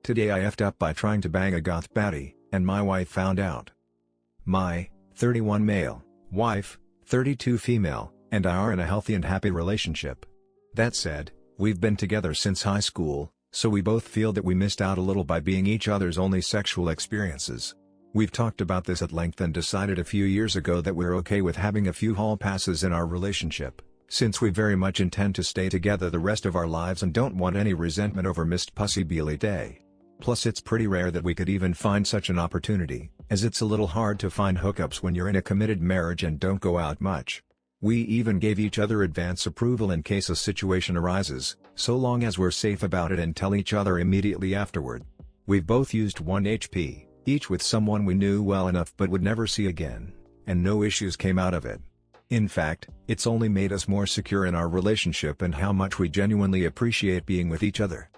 Today I effed up by trying to bang a goth baddie, and my wife found out. My 31 male wife, 32 female, and I are in a healthy and happy relationship. That said, we've been together since high school, so we both feel that we missed out a little by being each other's only sexual experiences. We've talked about this at length and decided a few years ago that we're okay with having a few hall passes in our relationship, since we very much intend to stay together the rest of our lives and don't want any resentment over missed pussy beely day. Plus it's pretty rare that we could even find such an opportunity, as it's a little hard to find hookups when you're in a committed marriage and don't go out much. We even gave each other advance approval in case a situation arises, so long as we're safe about it and tell each other immediately afterward. We've both used 1 HP, each with someone we knew well enough but would never see again, and no issues came out of it. In fact, it's only made us more secure in our relationship and how much we genuinely appreciate being with each other.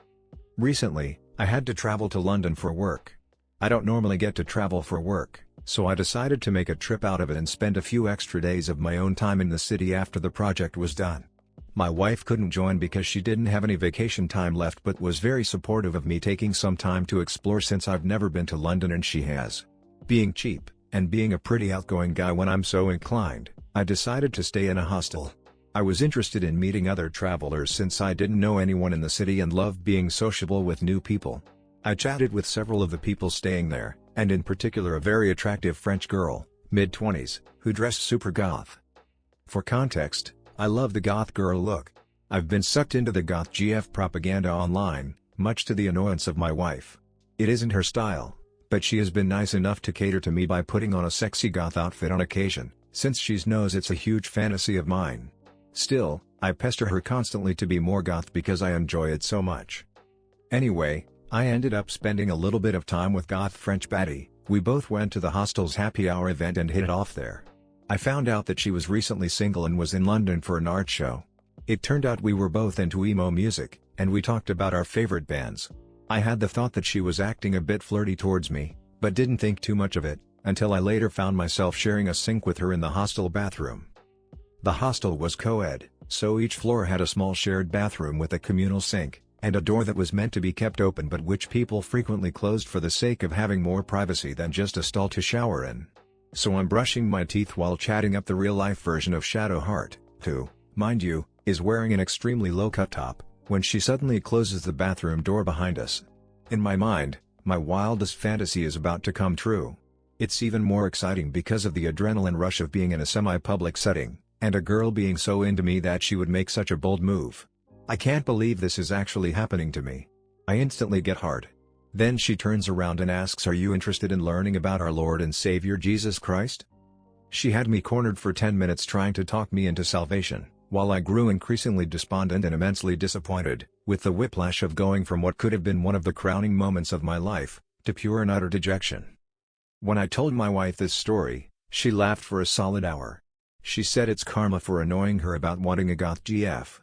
Recently, I had to travel to London for work. I don't normally get to travel for work, so I decided to make a trip out of it and spend a few extra days of my own time in the city after the project was done. My wife couldn't join because she didn't have any vacation time left but was very supportive of me taking some time to explore since I've never been to London and she has. Being cheap, and being a pretty outgoing guy when I'm so inclined, I decided to stay in a hostel. I was interested in meeting other travelers since I didn't know anyone in the city and loved being sociable with new people. I chatted with several of the people staying there, and in particular a very attractive French girl, mid-20s, who dressed super goth. For context, I love the goth girl look. I've been sucked into the goth GF propaganda online, much to the annoyance of my wife. It isn't her style, but she has been nice enough to cater to me by putting on a sexy goth outfit on occasion, since she knows it's a huge fantasy of mine. Still, I pester her constantly to be more goth because I enjoy it so much. Anyway, I ended up spending a little bit of time with goth French baddie. We both went to the hostel's happy hour event and hit it off there. I found out that she was recently single and was in London for an art show. It turned out we were both into emo music, and we talked about our favorite bands. I had the thought that she was acting a bit flirty towards me, but didn't think too much of it, until I later found myself sharing a sink with her in the hostel bathroom. The hostel was co-ed, so each floor had a small shared bathroom with a communal sink, and a door that was meant to be kept open but which people frequently closed for the sake of having more privacy than just a stall to shower in. So I'm brushing my teeth while chatting up the real-life version of Shadowheart, who, mind you, is wearing an extremely low-cut top, when she suddenly closes the bathroom door behind us. In my mind, my wildest fantasy is about to come true. It's even more exciting because of the adrenaline rush of being in a semi-public setting, and a girl being so into me that she would make such a bold move. I can't believe this is actually happening to me. I instantly get hard. Then she turns around and asks, "Are you interested in learning about our Lord and Savior Jesus Christ?" She had me cornered for 10 minutes trying to talk me into salvation, while I grew increasingly despondent and immensely disappointed, with the whiplash of going from what could have been one of the crowning moments of my life, to pure and utter dejection. When I told my wife this story, she laughed for a solid hour. She said it's karma for annoying her about wanting a goth GF.